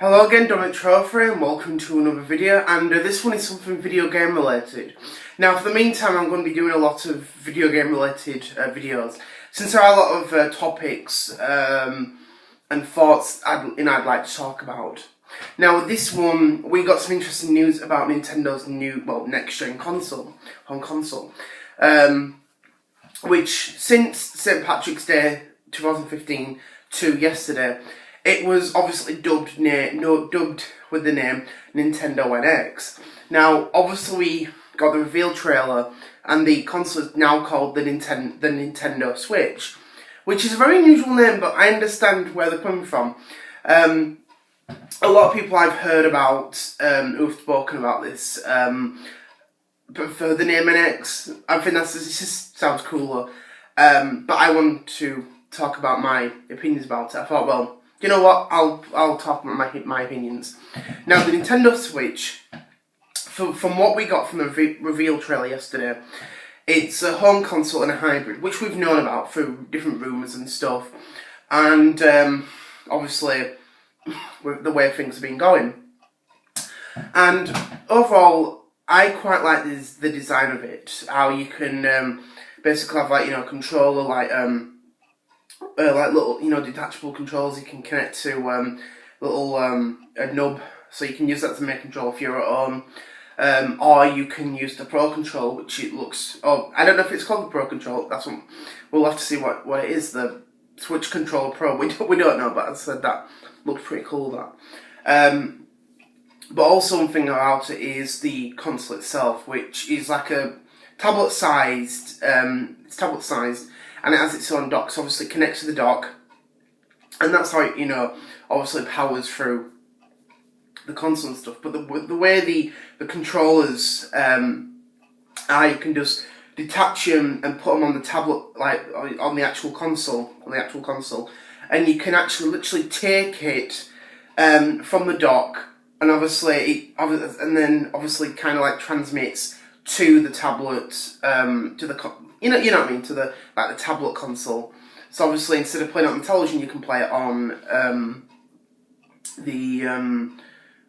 Hello again, Dominic Trophy, and welcome to another video, and this one is something video game related. Now for the meantime I'm going to be doing a lot of video game related videos, since there are a lot of topics and thoughts I'd like to talk about. Now with this one, we got some interesting news about Nintendo's new, next gen console, home console, which since St. Patrick's Day 2015 to yesterday, it was obviously dubbed with the name Nintendo NX. Now, obviously, we got the reveal trailer, and the console is now called the Nintendo Switch, which is a very unusual name, but I understand where they're coming from. A lot of people I've heard about who've spoken about this, but for the name NX, I think this just sounds cooler. But I want to talk about my opinions about it. I thought, well, you know what? I'll talk about my opinions. Now, the Nintendo Switch, from what we got from the reveal trailer yesterday, it's a home console and a hybrid, which we've known about through different rumours and stuff. And obviously, with the way things have been going. And overall, I quite like the design of it. How you can basically have a controller like little detachable controls you can connect to a nub, so you can use that to make control if you're at home, or you can use the Pro Control, which it looks. Oh, I don't know if it's called the Pro Control. That's what we'll have to see what it is. The Switch Controller Pro. We don't know, but as I said, that looks pretty cool. That. But also one thing about it is the console itself, which is like a tablet-sized. It's tablet-sized. And it has its own dock, so obviously it connects to the dock, and that's how it, obviously powers through the console and stuff. But the way the controllers are, you can just detach them and put them on the tablet, like on the actual console, and you can actually literally take it from the dock, and obviously, obviously kind of like transmits to the tablet, to the you know what I mean, to the tablet console. So obviously, instead of playing it on the television, you can play it on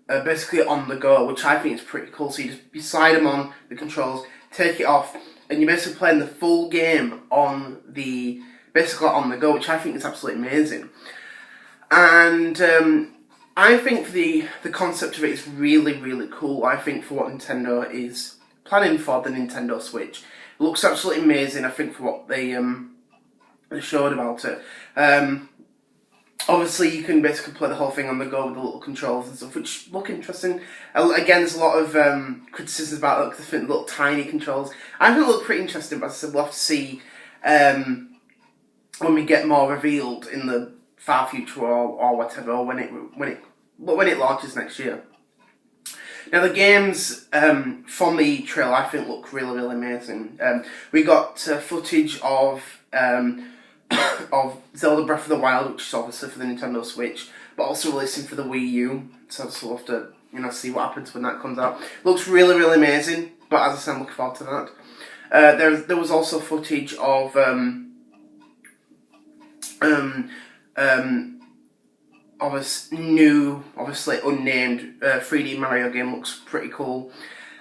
basically on the go, which I think is pretty cool. So you slide them on the controls, take it off, and you're basically playing the full game on the go, which I think is absolutely amazing. And I think the concept of it is really, really cool. I think for what Nintendo is planning for the Nintendo Switch. It looks absolutely amazing, I think, for what they showed about it. Obviously, you can basically play the whole thing on the go with the little controls and stuff, which look interesting. Again, there's a lot of criticisms about the little tiny controls. I think they look pretty interesting, but as I said, we'll have to see when we get more revealed in the far future or whatever, or when it launches next year. Now the games from the trailer I think look really, really amazing. We got footage of Zelda Breath of the Wild, which is obviously for the Nintendo Switch, but also releasing for the Wii U. So we'll have to see what happens when that comes out. Looks really, really amazing. But as I said, I'm looking forward to that. There was also footage of new, obviously unnamed 3D Mario game. Looks pretty cool.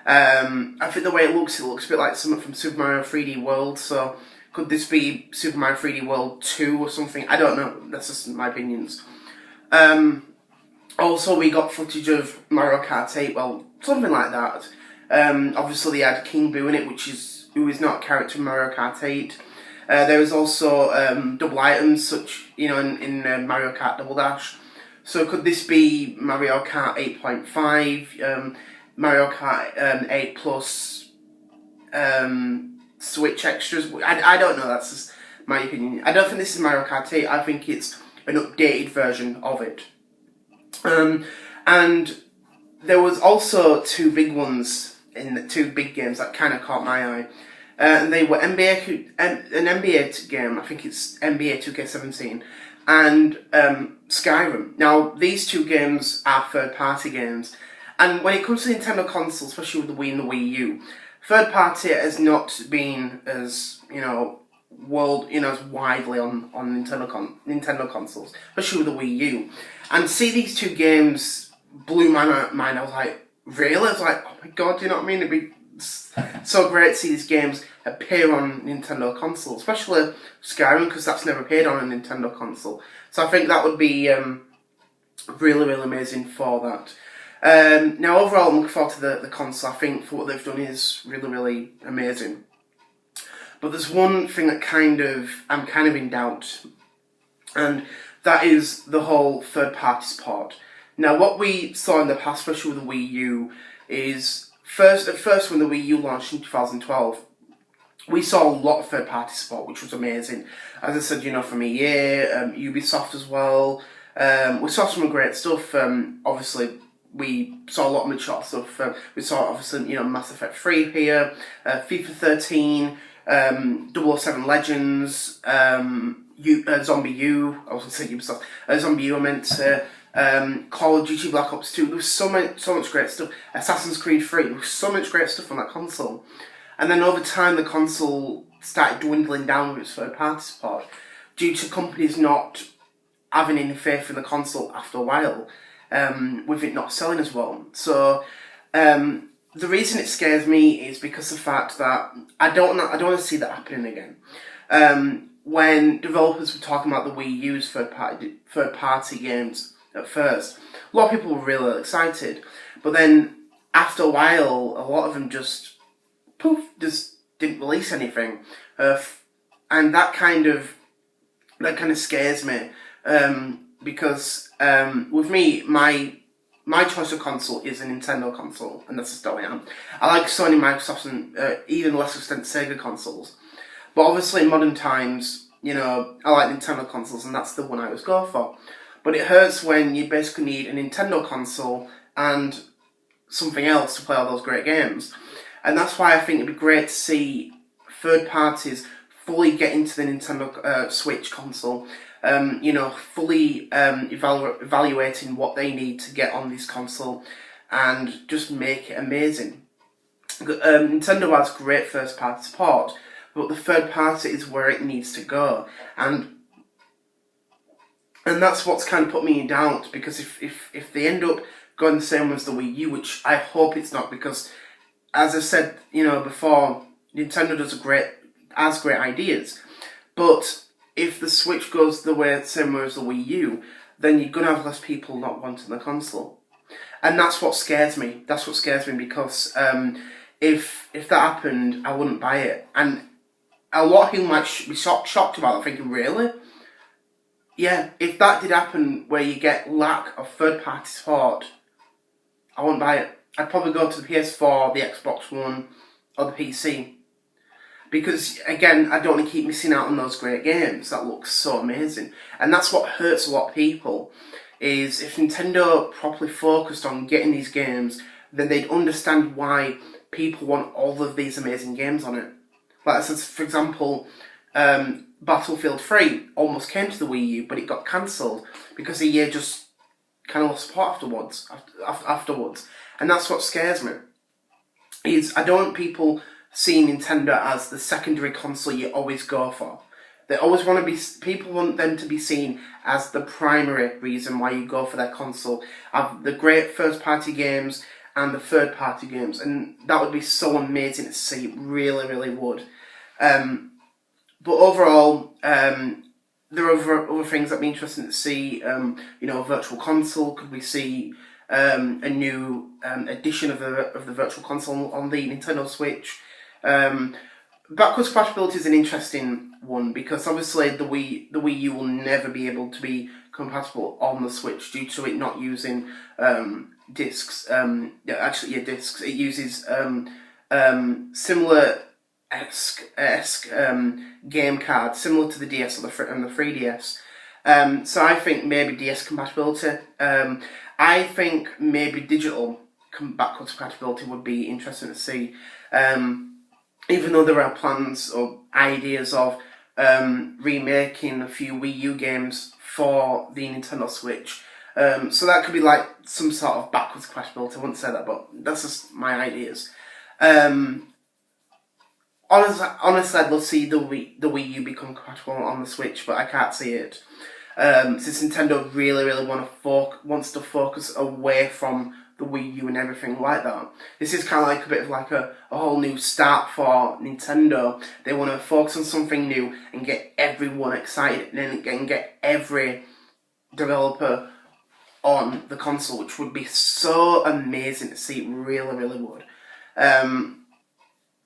I think the way it looks a bit like something from Super Mario 3D World, so could this be Super Mario 3D World 2 or something? I don't know, that's just my opinions. Also, we got footage of Mario Kart 8, well, something like that. Obviously they had King Boo in it, who is not a character in Mario Kart 8. There was also double items, such, in Mario Kart Double Dash. So could this be Mario Kart 8.5, Mario Kart 8 Plus, Switch extras? I don't know, that's just my opinion. I don't think this is Mario Kart 8, I think it's an updated version of it. And there was also two big games that kind of caught my eye. And they were an NBA game, I think it's NBA 2K17, and Skyrim. Now, these two games are third-party games, and when it comes to Nintendo consoles, especially with the Wii and the Wii U, third-party has not been as, world, as widely on Nintendo consoles, especially with the Wii U. And to see these two games blew my mind. I was like, really? I was like, oh my god, do you know what I mean? It'd be so great to see these games appear on Nintendo console, especially Skyrim, because that's never appeared on a Nintendo console. So I think that would be really, really amazing for that. Now, overall, I'm looking forward to the console. I think for what they've done is really, really amazing. But there's one thing that I'm kind of in doubt, and that is the whole third-party support. Now, what we saw in the past, especially with the Wii U, is at first when the Wii U launched in 2012, we saw a lot of third-party support, which was amazing. As I said, from EA, Ubisoft as well. We saw some great stuff. Obviously, we saw a lot of mature stuff. We saw, obviously, Mass Effect 3 here, FIFA 13, 007 Legends, Zombie U. I was going to say Ubisoft. Zombie U, I meant to say. Call of Duty Black Ops 2. There was so much great stuff. Assassin's Creed 3. There was so much great stuff on that console. And then over time, the console started dwindling down with its third-party support due to companies not having any faith in the console after a while, with it not selling as well. So the reason it scares me is because of the fact that I don't want to see that happening again. When developers were talking about the Wii U's third-party games at first, a lot of people were really excited, but then after a while, a lot of them just didn't release anything, and that kind of scares me, because with me, my choice of console is a Nintendo console, and that's just how I am. I like Sony, Microsoft, and even less extent Sega consoles, but obviously in modern times, I like Nintendo consoles, and that's the one I always go for. But it hurts when you basically need a Nintendo console and something else to play all those great games. And that's why I think it'd be great to see third parties fully get into the Nintendo Switch console, fully evaluating what they need to get on this console and just make it amazing. Nintendo has great first party support, but the third party is where it needs to go. And that's what's kind of put me in doubt, because if they end up going the same as the Wii U, which I hope it's not, because as I said, before, Nintendo has great ideas, but if the Switch goes the same way as the Wii U, then you're gonna have less people not wanting the console, and that's what scares me. That's what scares me, because if that happened, I wouldn't buy it, and a lot of people might be shocked about it, thinking, really? Yeah, if that did happen, where you get lack of third-party support, I wouldn't buy it. I'd probably go to the PS4, the Xbox One, or the PC. Because, again, I don't want to keep missing out on those great games that look so amazing. And that's what hurts a lot of people, is if Nintendo properly focused on getting these games, then they'd understand why people want all of these amazing games on it. Like I said, for example, Battlefield 3 almost came to the Wii U, but it got cancelled because the EA just kind of lost support afterwards. And that's what scares me, is I don't want people seeing Nintendo as the secondary console you always go for. They always want to be, people want them to be seen as the primary reason why you go for their console. Have the great first-party games and the third-party games, and that would be so amazing to see. It really, really would. But overall, there are other things that'd be interesting to see. A virtual console. Could we see a new edition of the virtual console on the Nintendo Switch? Backwards compatibility is an interesting one, because obviously the Wii U will never be able to be compatible on the Switch due to it not using discs. Discs. It uses similar esque game cards, similar to the DS and the 3DS. So I think maybe DS compatibility. I think maybe digital backwards compatibility would be interesting to see. Even though there are plans or ideas of remaking a few Wii U games for the Nintendo Switch. So that could be like some sort of backwards compatibility. I wouldn't say that, but that's just my ideas. honestly, I'd love to see the Wii U become compatible on the Switch, but I can't see it. Since Nintendo really wants to focus away from the Wii U and everything like that. This is kind of like a bit of like a whole new start for Nintendo. They want to focus on something new and get everyone excited and get every developer on the console, which would be so amazing to see. It really would.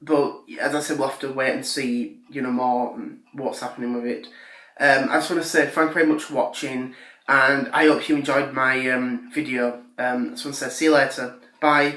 But as I said, we'll have to wait and see, more and what's happening with it. I just want to say thank you very much for watching, and I hope you enjoyed my video. I just want to say see you later. Bye.